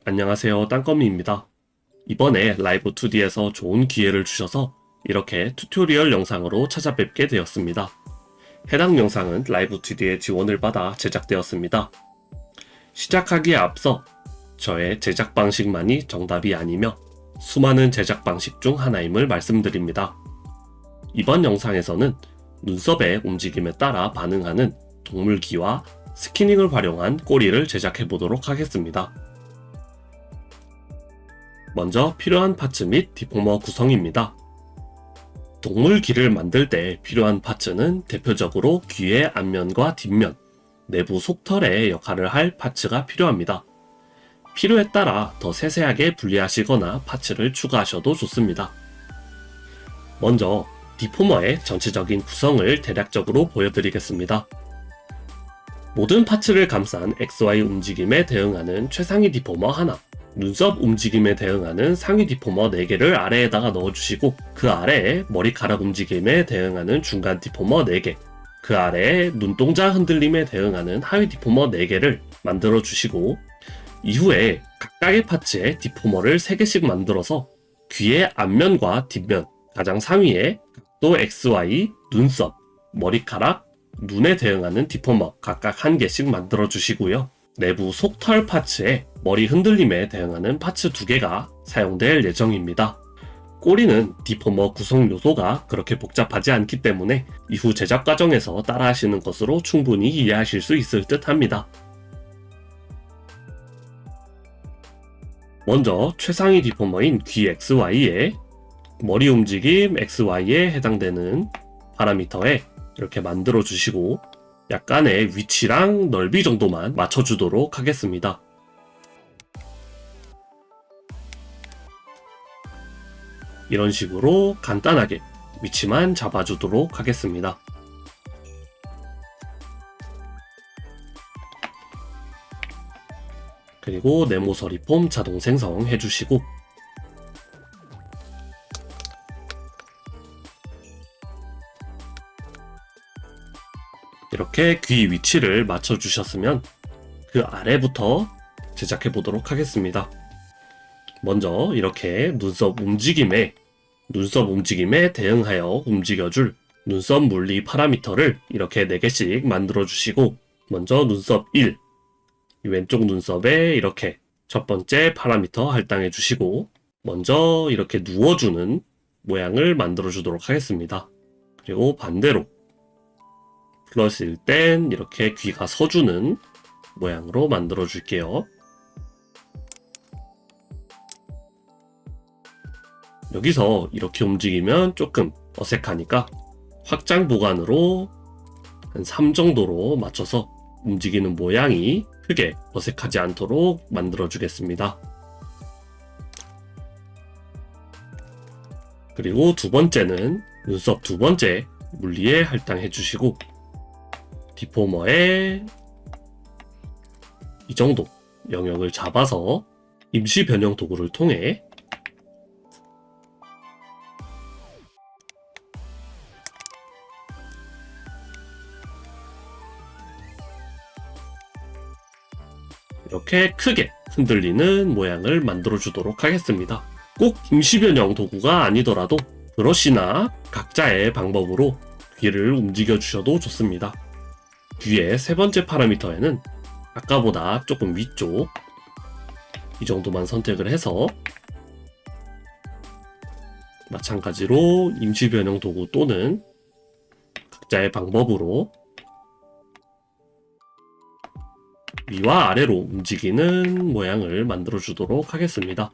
안녕하세요, 땅거미입니다. 이번에 라이브 2D에서 좋은 기회를 주셔서 이렇게 튜토리얼 영상으로 찾아뵙게 되었습니다. 해당 영상은 라이브 2D의 지원을 받아 제작되었습니다. 시작하기에 앞서 저의 제작 방식만이 정답이 아니며 수많은 제작 방식 중 하나임을 말씀드립니다. 이번 영상에서는 눈썹의 움직임에 따라 반응하는 동물기와 스키닝을 활용한 꼬리를 제작해 보도록 하겠습니다. 먼저 필요한 파츠 및 디포머 구성입니다. 동물 귀를 만들 때 필요한 파츠는 대표적으로 귀의 앞면과 뒷면, 내부 속털의 역할을 할 파츠가 필요합니다. 필요에 따라 더 세세하게 분리하시거나 파츠를 추가하셔도 좋습니다. 먼저 디포머의 전체적인 구성을 대략적으로 보여드리겠습니다. 모든 파츠를 감싼 XY 움직임에 대응하는 최상위 디포머 하나, 눈썹 움직임에 대응하는 상위 디포머 4개를 아래에다가 넣어주시고 그 아래에 머리카락 움직임에 대응하는 중간 디포머 4개, 그 아래에 눈동자 흔들림에 대응하는 하위 디포머 4개를 만들어 주시고 이후에 각각의 파츠에 디포머를 3개씩 만들어서 귀의 앞면과 뒷면, 가장 상위에 각도 XY, 눈썹, 머리카락, 눈에 대응하는 디포머 각각 1개씩 만들어 주시고요. 내부 속털 파츠에 머리 흔들림에 대응하는 파츠 2개가 사용될 예정입니다. 꼬리는 디포머 구성 요소가 그렇게 복잡하지 않기 때문에 이후 제작 과정에서 따라 하시는 것으로 충분히 이해하실 수 있을 듯 합니다. 먼저 최상위 디포머인 귀 XY에 머리 움직임 XY에 해당되는 파라미터에 이렇게 만들어 주시고 약간의 위치랑 넓이 정도만 맞춰주도록 하겠습니다. 이런 식으로 간단하게 위치만 잡아주도록 하겠습니다. 그리고 네모서리 폼 자동 생성 해주시고 이렇게 귀 위치를 맞춰주셨으면 그 아래부터 제작해 보도록 하겠습니다. 먼저 이렇게 눈썹 움직임에 대응하여 움직여줄 눈썹 물리 파라미터를 이렇게 4개씩 만들어 주시고 먼저 눈썹 1, 왼쪽 눈썹에 이렇게 첫 번째 파라미터 할당해 주시고 먼저 이렇게 누워주는 모양을 만들어 주도록 하겠습니다. 그리고 반대로 플러스일 땐 이렇게 귀가 서주는 모양으로 만들어 줄게요. 여기서 이렇게 움직이면 조금 어색하니까 확장 보관으로 한 3 정도로 맞춰서 움직이는 모양이 크게 어색하지 않도록 만들어 주겠습니다. 그리고 두 번째는 눈썹 두 번째 물리에 할당해 주시고 디포머에 이 정도 영역을 잡아서 임시 변형 도구를 통해 이렇게 크게 흔들리는 모양을 만들어 주도록 하겠습니다. 꼭 임시 변형 도구가 아니더라도 브러쉬나 각자의 방법으로 귀를 움직여 주셔도 좋습니다. 귀의 세 번째 파라미터에는 아까보다 조금 위쪽 이 정도만 선택을 해서 마찬가지로 임시 변형 도구 또는 각자의 방법으로 위와 아래로 움직이는 모양을 만들어 주도록 하겠습니다.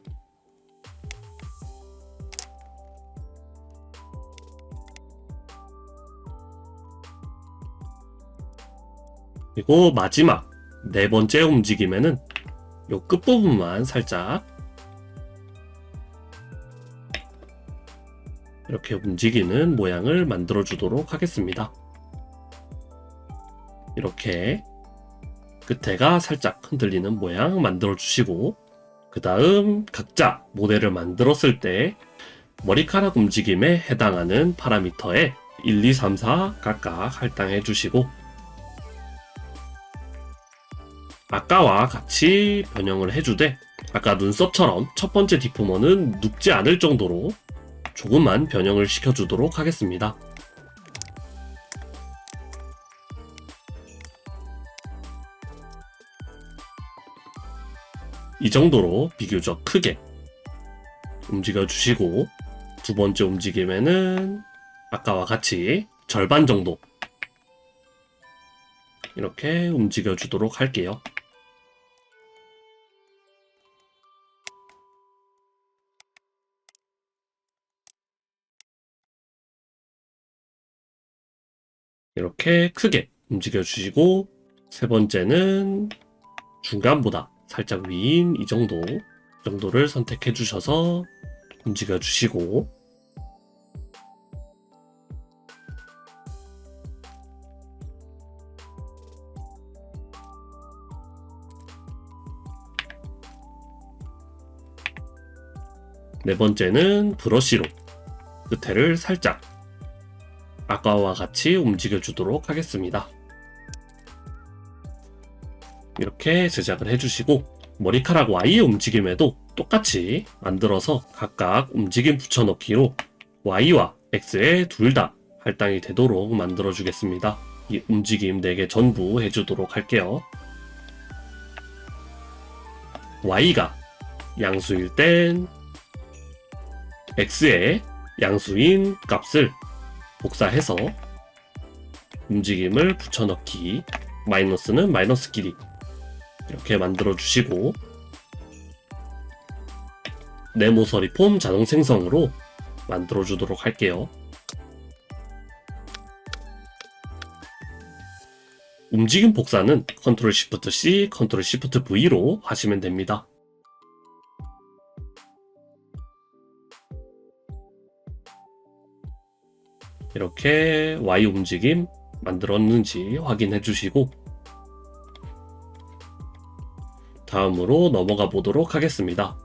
그리고 마지막 4번째 움직임에는 요 끝부분만 살짝 이렇게 움직이는 모양을 만들어 주도록 하겠습니다. 이렇게 끝에가 살짝 흔들리는 모양 만들어 주시고 그 다음 각자 모델을 만들었을 때 머리카락 움직임에 해당하는 파라미터에 1, 2, 3, 4 각각 할당해 주시고 아까와 같이 변형을 해주되 아까 눈썹처럼 첫 번째 디포머는 눕지 않을 정도로 조금만 변형을 시켜주도록 하겠습니다. 이 정도로 비교적 크게 움직여주시고, 두 번째 움직임에는 아까와 같이 절반 정도 이렇게 움직여주도록 할게요. 이렇게 크게 움직여주시고, 세 번째는 중간보다 살짝 위인 이 정도를 선택해 주셔서 움직여 주시고, 네 번째는 브러쉬로 끝에를 살짝 아까와 같이 움직여 주도록 하겠습니다. 이렇게 제작을 해주시고, 머리카락 Y의 움직임에도 똑같이 만들어서 각각 움직임 붙여넣기로 Y와 X에 둘 다 할당이 되도록 만들어 주겠습니다. 이 움직임 4개 전부 해주도록 할게요. Y가 양수일 땐 X의 양수인 값을 복사해서 움직임을 붙여넣기, 마이너스는 마이너스 길이 이렇게 만들어 주시고, 네모서리 폼 자동 생성으로 만들어 주도록 할게요. 움직임 복사는 Ctrl Shift C, Ctrl Shift V로 하시면 됩니다. 이렇게 Y 움직임 만들었는지 확인해 주시고, 다음으로 넘어가 보도록 하겠습니다.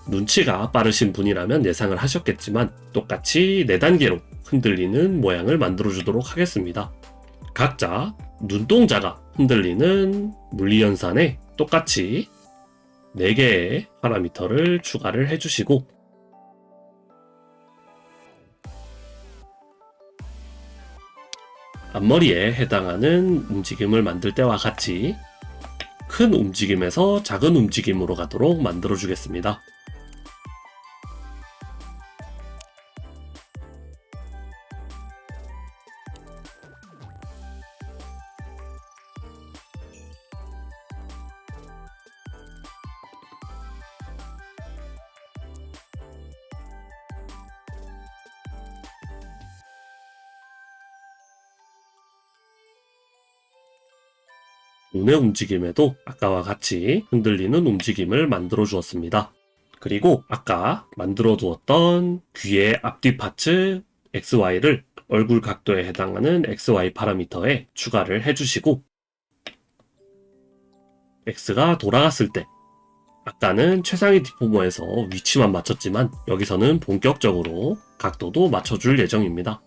눈치가 빠르신 분이라면 예상을 하셨겠지만 똑같이 4단계로 흔들리는 모양을 만들어 주도록 하겠습니다. 각자 눈동자가 흔들리는 물리연산에 똑같이 4개의 파라미터를 추가를 해주시고, 앞머리에 해당하는 움직임을 만들 때와 같이 큰 움직임에서 작은 움직임으로 가도록 만들어 주겠습니다. 눈의 움직임에도 아까와 같이 흔들리는 움직임을 만들어 주었습니다. 그리고 아까 만들어 두었던 귀의 앞뒤 파츠 XY를 얼굴 각도에 해당하는 XY 파라미터에 추가를 해주시고, X가 돌아갔을 때, 아까는 최상위 디포머에서 위치만 맞췄지만 여기서는 본격적으로 각도도 맞춰줄 예정입니다.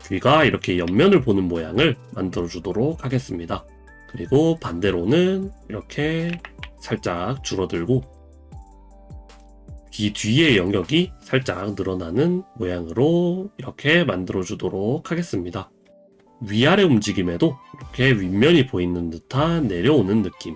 귀가 이렇게 옆면을 보는 모양을 만들어 주도록 하겠습니다. 그리고 반대로는 이렇게 살짝 줄어들고 귀 뒤의 영역이 살짝 늘어나는 모양으로 이렇게 만들어 주도록 하겠습니다. 위아래 움직임에도 이렇게 윗면이 보이는 듯한 내려오는 느낌,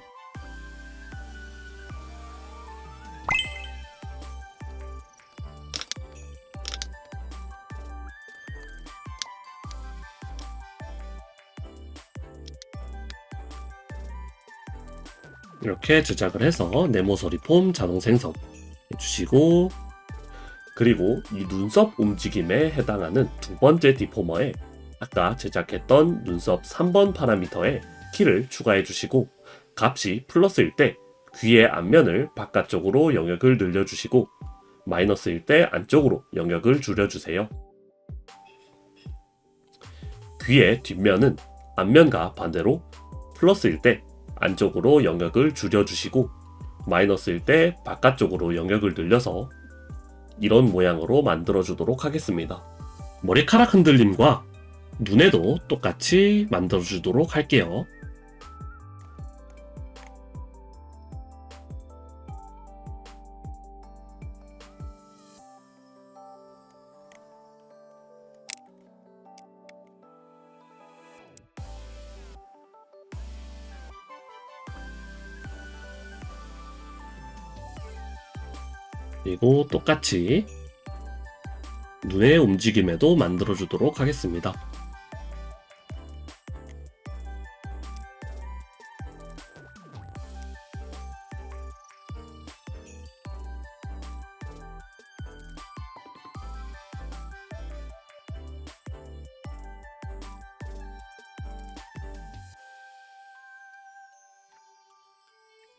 이렇게 제작을 해서 네모서리 폼 자동 생성 해주시고, 그리고 이 눈썹 움직임에 해당하는 두 번째 디포머에 아까 제작했던 눈썹 3번 파라미터에 키를 추가해 주시고, 값이 플러스일 때 귀의 앞면을 바깥쪽으로 영역을 늘려주시고, 마이너스일 때 안쪽으로 영역을 줄여주세요. 귀의 뒷면은 앞면과 반대로 플러스일 때 안쪽으로 영역을 줄여주시고 마이너스일 때 바깥쪽으로 영역을 늘려서 이런 모양으로 만들어주도록 하겠습니다. 머리카락 흔들림과 눈에도 똑같이 만들어주도록 할게요. 그리고 똑같이 눈의 움직임에도 만들어주도록 하겠습니다.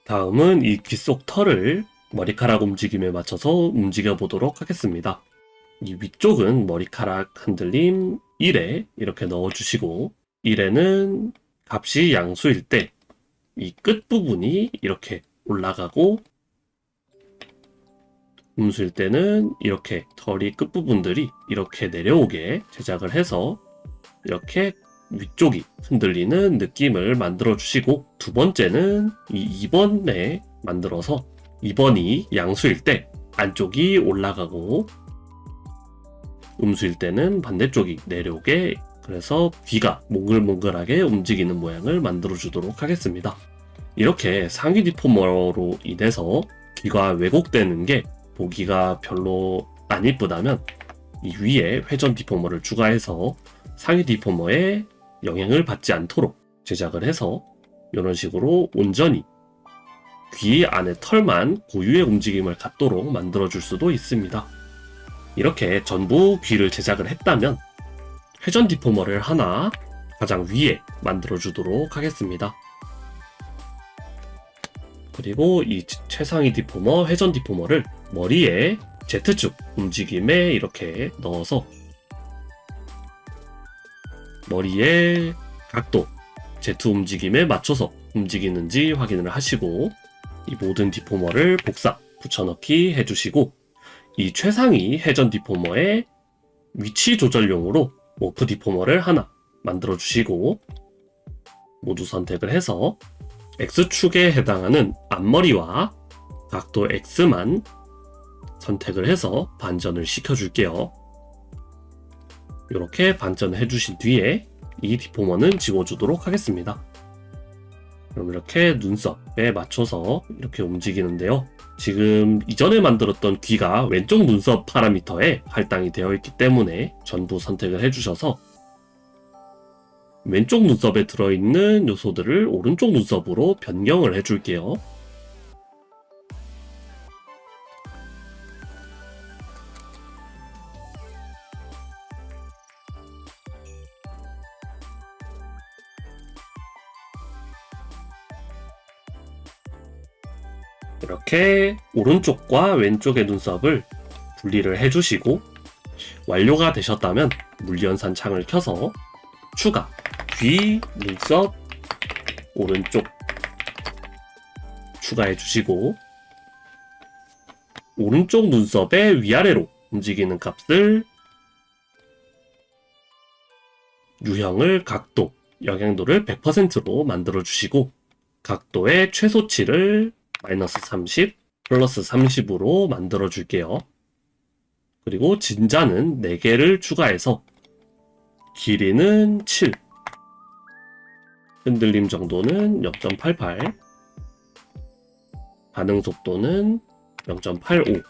다음은 이 귀 속 털을 머리카락 움직임에 맞춰서 움직여 보도록 하겠습니다. 이 위쪽은 머리카락 흔들림 1에 이렇게 넣어주시고 1에는 값이 양수일 때 이 끝부분이 이렇게 올라가고 음수일 때는 이렇게 털이 끝부분들이 이렇게 내려오게 제작을 해서 이렇게 위쪽이 흔들리는 느낌을 만들어 주시고 두 번째는 이 2번에 만들어서 2번이 양수일 때 안쪽이 올라가고 음수일 때는 반대쪽이 내려오게 그래서 귀가 몽글몽글하게 움직이는 모양을 만들어 주도록 하겠습니다. 이렇게 상위 디포머로 인해서 귀가 왜곡되는 게 보기가 별로 안 이쁘다면 이 위에 회전 디포머를 추가해서 상위 디포머에 영향을 받지 않도록 제작을 해서 이런 식으로 온전히 귀 안의 털만 고유의 움직임을 갖도록 만들어 줄 수도 있습니다. 이렇게 전부 귀를 제작을 했다면 회전 디포머를 하나 가장 위에 만들어 주도록 하겠습니다. 그리고 이 최상위 디포머, 회전 디포머를 머리에 Z축 움직임에 이렇게 넣어서 머리의 각도, Z 움직임에 맞춰서 움직이는지 확인을 하시고 이 모든 디포머를 복사, 붙여넣기 해주시고 이 최상위 회전 디포머의 위치 조절용으로 오프 디포머를 하나 만들어 주시고 모두 선택을 해서 X축에 해당하는 앞머리와 각도 X만 선택을 해서 반전을 시켜줄게요. 이렇게 반전을 해주신 뒤에 이 디포머는 지워주도록 하겠습니다. 그럼 이렇게 눈썹에 맞춰서 이렇게 움직이는데요. 지금 이전에 만들었던 귀가 왼쪽 눈썹 파라미터에 할당이 되어 있기 때문에 전부 선택을 해주셔서 왼쪽 눈썹에 들어있는 요소들을 오른쪽 눈썹으로 변경을 해줄게요. 이렇게 오른쪽과 왼쪽의 눈썹을 분리를 해주시고 완료가 되셨다면 물리연산 창을 켜서 추가, 귀, 눈썹, 오른쪽 추가해 주시고 오른쪽 눈썹의 위아래로 움직이는 값을 유형을 각도, 영향도를 100%로 만들어 주시고 각도의 최소치를 마이너스 30, 플러스 30으로 만들어 줄게요. 그리고 진자는 4개를 추가해서 길이는 7, 흔들림 정도는 0.88, 반응 속도는 0.85,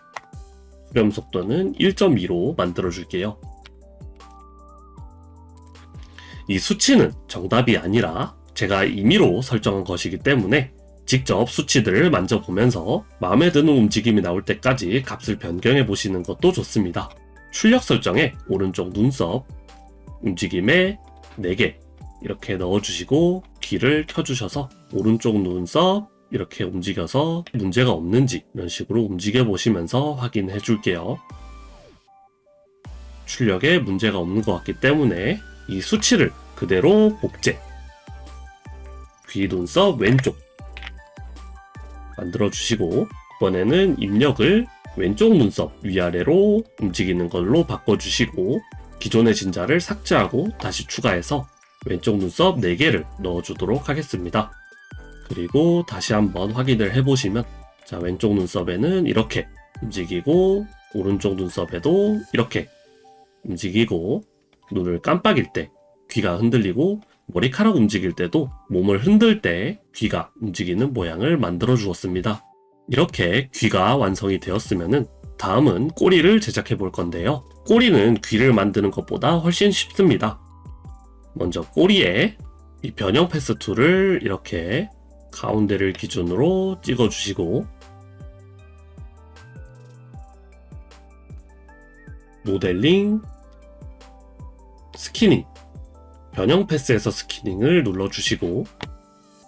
수렴 속도는 1.2로 만들어 줄게요. 이 수치는 정답이 아니라 제가 임의로 설정한 것이기 때문에 직접 수치들을 만져보면서 마음에 드는 움직임이 나올 때까지 값을 변경해 보시는 것도 좋습니다. 출력 설정에 오른쪽 눈썹 움직임에 4개 이렇게 넣어주시고 귀를 켜주셔서 오른쪽 눈썹 이렇게 움직여서 문제가 없는지 이런 식으로 움직여 보시면서 확인해 줄게요. 출력에 문제가 없는 것 같기 때문에 이 수치를 그대로 복제, 귀 눈썹 왼쪽 만들어 주시고, 이번에는 입력을 왼쪽 눈썹 위아래로 움직이는 걸로 바꿔주시고, 기존의 진자를 삭제하고 다시 추가해서 왼쪽 눈썹 4개를 넣어주도록 하겠습니다. 그리고 다시 한번 확인을 해보시면, 자, 왼쪽 눈썹에는 이렇게 움직이고, 오른쪽 눈썹에도 이렇게 움직이고, 눈을 깜빡일 때 귀가 흔들리고, 머리카락 움직일 때도 몸을 흔들 때 귀가 움직이는 모양을 만들어 주었습니다. 이렇게 귀가 완성이 되었으면 다음은 꼬리를 제작해 볼 건데요. 꼬리는 귀를 만드는 것보다 훨씬 쉽습니다. 먼저 꼬리에 이 변형 패스 툴을 이렇게 가운데를 기준으로 찍어 주시고, 모델링, 스키닝, 변형 패스에서 스키닝을 눌러주시고,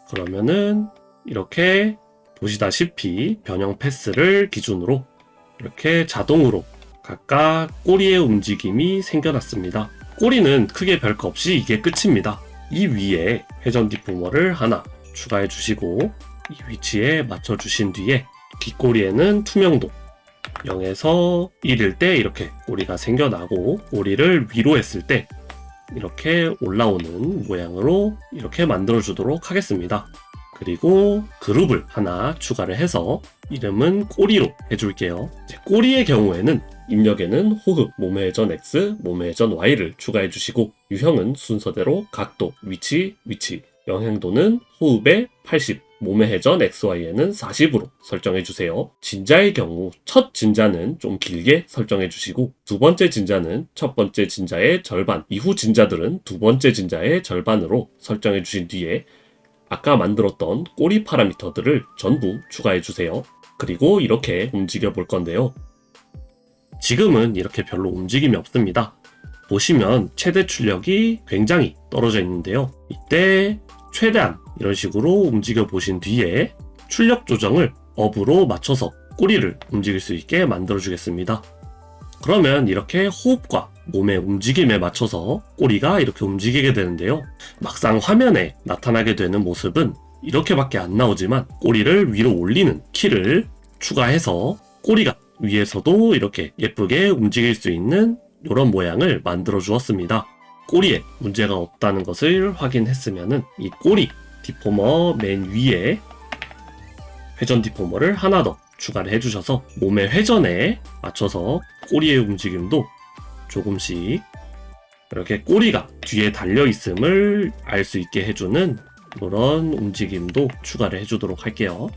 그러면은 이렇게 보시다시피 변형 패스를 기준으로 이렇게 자동으로 각각 꼬리의 움직임이 생겨났습니다. 꼬리는 크게 별거 없이 이게 끝입니다. 이 위에 회전 디포머를 하나 추가해 주시고, 이 위치에 맞춰 주신 뒤에 귓꼬리에는 투명도 0에서 1일 때 이렇게 꼬리가 생겨나고, 꼬리를 위로 했을 때 이렇게 올라오는 모양으로 이렇게 만들어 주도록 하겠습니다. 그리고 그룹을 하나 추가를 해서 이름은 꼬리로 해줄게요. 꼬리의 경우에는 입력에는 호흡, 몸의 회전 X, 몸의 회전 Y를 추가해 주시고, 유형은 순서대로 각도, 위치, 영향도는 호흡의 80, 몸의 회전 XY에는 40으로 설정해 주세요. 진자의 경우 첫 진자는 좀 길게 설정해 주시고, 두 번째 진자는 첫 번째 진자의 절반, 이후 진자들은 두 번째 진자의 절반으로 설정해 주신 뒤에 아까 만들었던 꼬리 파라미터들을 전부 추가해 주세요. 그리고 이렇게 움직여 볼 건데요. 지금은 이렇게 별로 움직임이 없습니다. 보시면 최대 출력이 굉장히 떨어져 있는데요. 이때 최대한 이런 식으로 움직여 보신 뒤에 출력 조정을 업으로 맞춰서 꼬리를 움직일 수 있게 만들어 주겠습니다. 그러면 이렇게 호흡과 몸의 움직임에 맞춰서 꼬리가 이렇게 움직이게 되는데요. 막상 화면에 나타나게 되는 모습은 이렇게밖에 안 나오지만, 꼬리를 위로 올리는 키를 추가해서 꼬리가 위에서도 이렇게 예쁘게 움직일 수 있는 이런 모양을 만들어 주었습니다. 꼬리에 문제가 없다는 것을 확인했으면 이 꼬리 디포머 맨 위에 회전 디포머를 하나 더 추가를 해주셔서 몸의 회전에 맞춰서 꼬리의 움직임도 조금씩 이렇게 꼬리가 뒤에 달려 있음을 알 수 있게 해주는 그런 움직임도 추가를 해주도록 할게요.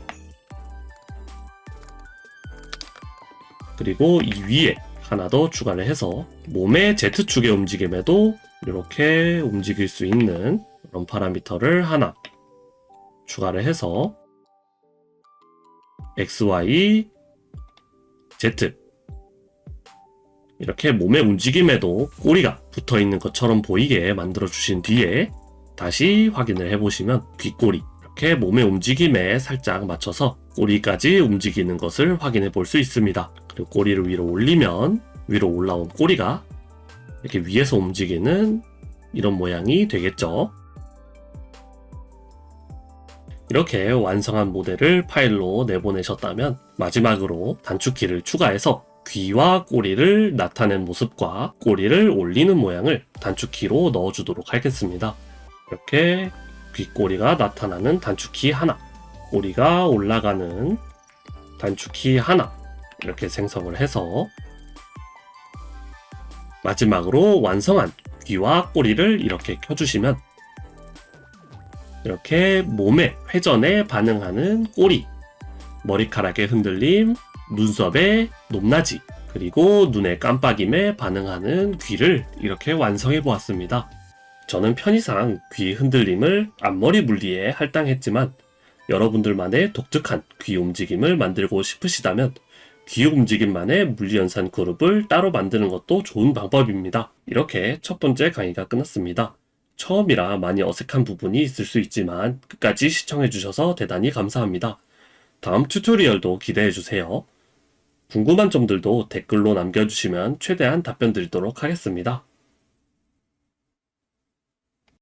그리고 이 위에 하나 더 추가를 해서 몸의 Z축의 움직임에도 이렇게 움직일 수 있는 그런 파라미터를 하나 추가를 해서 X, Y, Z 이렇게 몸의 움직임에도 꼬리가 붙어있는 것처럼 보이게 만들어 주신 뒤에 다시 확인을 해보시면 귓꼬리 이렇게 몸의 움직임에 살짝 맞춰서 꼬리까지 움직이는 것을 확인해 볼 수 있습니다. 그리고 꼬리를 위로 올리면 위로 올라온 꼬리가 이렇게 위에서 움직이는 이런 모양이 되겠죠. 이렇게 완성한 모델을 파일로 내보내셨다면 마지막으로 단축키를 추가해서 귀와 꼬리를 나타낸 모습과 꼬리를 올리는 모양을 단축키로 넣어주도록 하겠습니다. 이렇게 귓꼬리가 나타나는 단축키 하나, 꼬리가 올라가는 단축키 하나 이렇게 생성을 해서 마지막으로 완성한 귀와 꼬리를 이렇게 켜주시면 이렇게 몸의 회전에 반응하는 꼬리, 머리카락의 흔들림, 눈썹의 높낮이, 그리고 눈의 깜빡임에 반응하는 귀를 이렇게 완성해 보았습니다. 저는 편의상 귀 흔들림을 앞머리 물리에 할당했지만 여러분들만의 독특한 귀 움직임을 만들고 싶으시다면 귀 움직임만의 물리연산 그룹을 따로 만드는 것도 좋은 방법입니다. 이렇게 첫 번째 강의가 끝났습니다. 처음이라 많이 어색한 부분이 있을 수 있지만 끝까지 시청해주셔서 대단히 감사합니다. 다음 튜토리얼도 기대해주세요. 궁금한 점들도 댓글로 남겨주시면 최대한 답변 드리도록 하겠습니다.